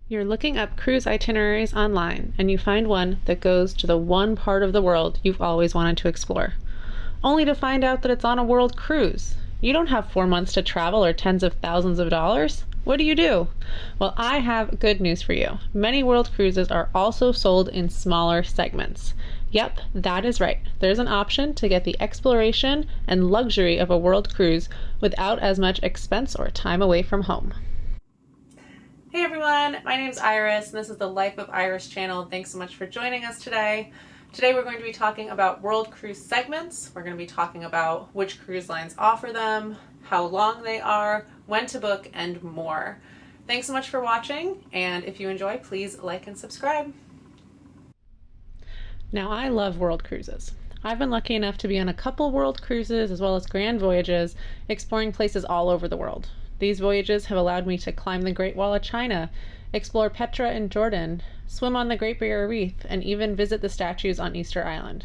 You're looking up cruise itineraries online and you find one that goes to the one part of the world you've always wanted to explore, only to find out that it's on a world cruise. You don't have 4 months to travel or tens of thousands of dollars. What do? Well, I have good news for you. Many world cruises are also sold in smaller segments. Yep, that is right. There's an option to get the exploration and luxury of a world cruise without as much expense or time away from home. Hey everyone, my name is Iris and this is the Life of Iris channel. Thanks so much for joining us today. Today we're going to be talking about world cruise segments. We're going to be talking about which cruise lines offer them, how long they are, when to book, and more. Thanks so much for watching, and if you enjoy, please like and subscribe. Now, I love world cruises. I've been lucky enough to be on a couple world cruises as well as grand voyages, exploring places all over the world. These voyages have allowed me to climb the Great Wall of China, explore Petra in Jordan, swim on the Great Barrier Reef, and even visit the statues on Easter Island.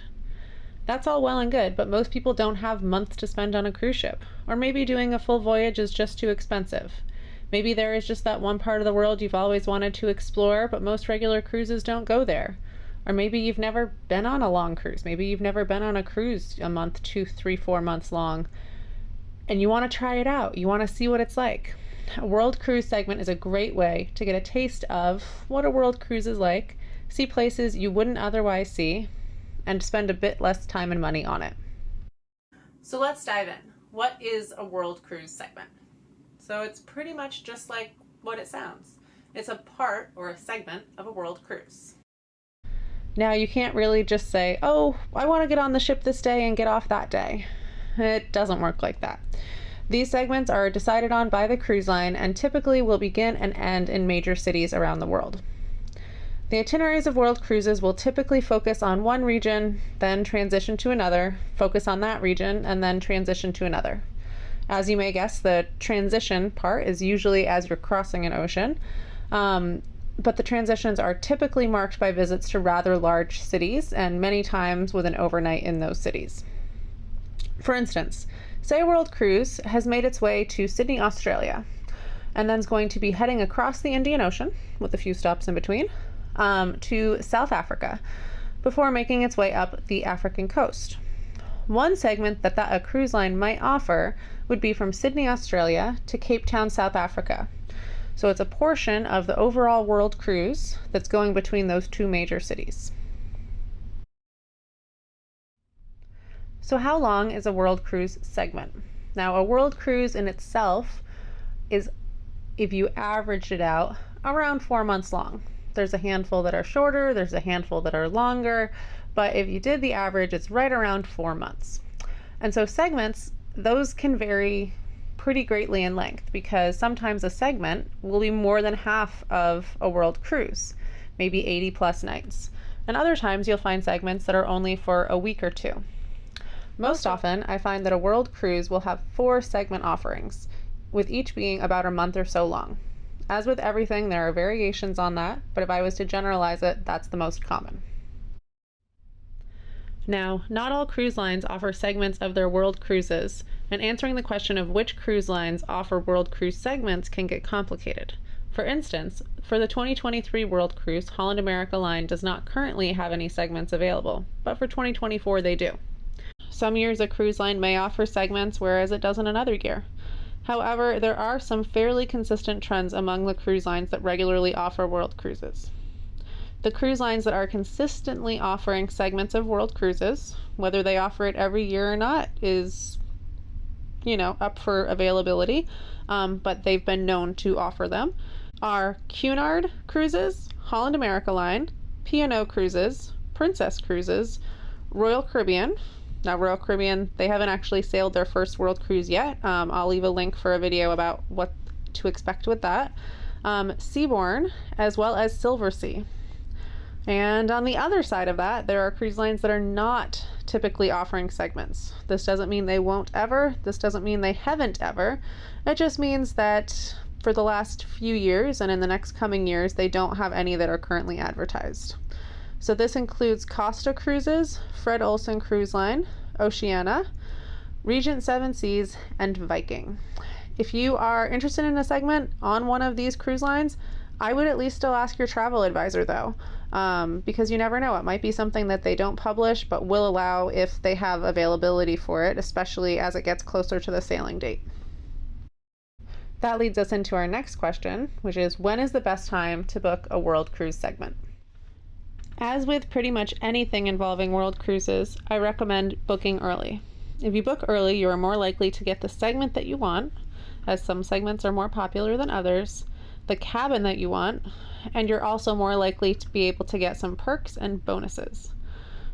That's all well and good, but most people don't have months to spend on a cruise ship, or maybe doing a full voyage is just too expensive. Maybe there is just that one part of the world you've always wanted to explore, but most regular cruises don't go there. Or maybe you've never been on a long cruise. Maybe you've never been on a cruise a month, 2, 3, 4 months long, and you want to try it out. You want to see what it's like. A world cruise segment is a great way to get a taste of what a world cruise is like, see places you wouldn't otherwise see, and spend a bit less time and money on it. So let's dive in. What is a world cruise segment? So it's pretty much just like what it sounds. It's a part or a segment of a world cruise. Now, you can't really just say, oh, I want to get on the ship this day and get off that day. It doesn't work like that. These segments are decided on by the cruise line and typically will begin and end in major cities around the world. The itineraries of world cruises will typically focus on one region, then transition to another, focus on that region, and then transition to another. As you may guess, the transition part is usually as you're crossing an ocean, but the transitions are typically marked by visits to rather large cities and many times with an overnight in those cities. For instance, say a world cruise has made its way to Sydney, Australia, and then is going to be heading across the Indian Ocean, with a few stops in between, to South Africa, before making its way up the African coast. One segment that a cruise line might offer would be from Sydney, Australia, to Cape Town, South Africa. So it's a portion of the overall world cruise that's going between those two major cities. So how long is a world cruise segment? Now, a world cruise in itself is, if you averaged it out, around 4 months long. There's a handful that are shorter, there's a handful that are longer, but if you did the average, it's right around 4 months. And so segments, those can vary pretty greatly in length because sometimes a segment will be more than half of a world cruise, maybe 80 plus nights. And other times you'll find segments that are only for a week or two. Most often, I find that a world cruise will have 4 segment offerings, with each being about a month or so long. As with everything, there are variations on that, but if I was to generalize it, that's the most common. Now, not all cruise lines offer segments of their world cruises, and answering the question of which cruise lines offer world cruise segments can get complicated. For instance, for the 2023 World Cruise, Holland America Line does not currently have any segments available, but for 2024 they do. Some years a cruise line may offer segments, whereas it doesn't another year. However, there are some fairly consistent trends among the cruise lines that regularly offer world cruises. The cruise lines that are consistently offering segments of world cruises, whether they offer it every year or not, is, up for availability, but they've been known to offer them, are Cunard Cruises, Holland America Line, P&O Cruises, Princess Cruises, Royal Caribbean. Now, Royal Caribbean, they haven't actually sailed their first world cruise yet. I'll leave a link for a video about what to expect with that. Seabourn, as well as Silversea. And on the other side of that, there are cruise lines that are not typically offering segments. This doesn't mean they won't ever. This doesn't mean they haven't ever. It just means that for the last few years and in the next coming years, they don't have any that are currently advertised. So this includes Costa Cruises, Fred Olsen Cruise Line, Oceania, Regent Seven Seas, and Viking. If you are interested in a segment on one of these cruise lines, I would at least still ask your travel advisor though, because you never know. It might be something that they don't publish but will allow if they have availability for it, especially as it gets closer to the sailing date. That leads us into our next question, which is, when is the best time to book a world cruise segment? As with pretty much anything involving world cruises, I recommend booking early. If you book early, you are more likely to get the segment that you want, as some segments are more popular than others, the cabin that you want, and you're also more likely to be able to get some perks and bonuses.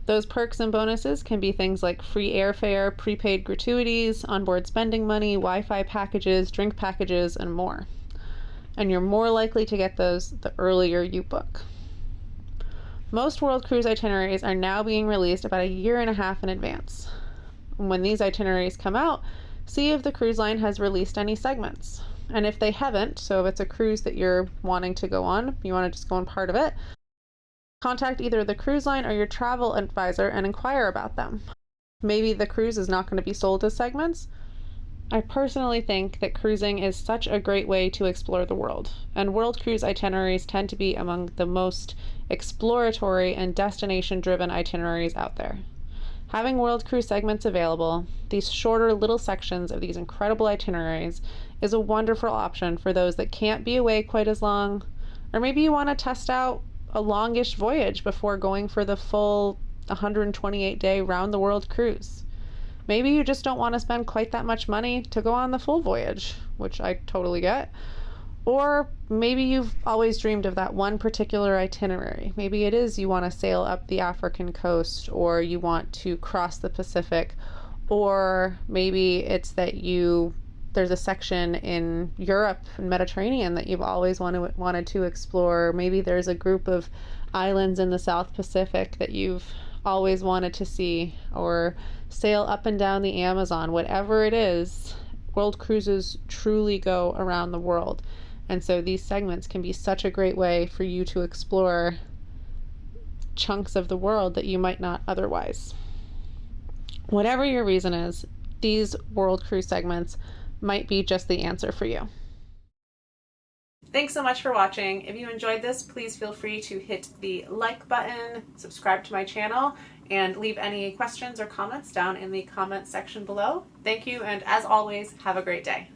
Those perks and bonuses can be things like free airfare, prepaid gratuities, onboard spending money, Wi-Fi packages, drink packages, and more. And you're more likely to get those the earlier you book. Most world cruise itineraries are now being released about a year and a half in advance. When these itineraries come out, see if the cruise line has released any segments. And if they haven't, so if it's a cruise that you're wanting to go on, you want to just go on part of it, contact either the cruise line or your travel advisor and inquire about them. Maybe the cruise is not going to be sold as segments. I personally think that cruising is such a great way to explore the world, and world cruise itineraries tend to be among the most exploratory and destination-driven itineraries out there. Having world cruise segments available, these shorter little sections of these incredible itineraries, is a wonderful option for those that can't be away quite as long, or maybe you want to test out a longish voyage before going for the full 128-day round-the-world cruise. Maybe you just don't want to spend quite that much money to go on the full voyage, which I totally get. Or maybe you've always dreamed of that one particular itinerary. Maybe it is you want to sail up the African coast, or you want to cross the Pacific, or maybe it's that there's a section in Europe and Mediterranean that you've always wanted to explore. Maybe there's a group of islands in the South Pacific that you've always wanted to see, or sail up and down the Amazon. Whatever it is, world cruises truly go around the world. And so these segments can be such a great way for you to explore chunks of the world that you might not otherwise. Whatever your reason is, these world cruise segments might be just the answer for you. Thanks so much for watching. If you enjoyed this, please feel free to hit the like button, subscribe to my channel, and leave any questions or comments down in the comment section below. Thank you, and as always, have a great day.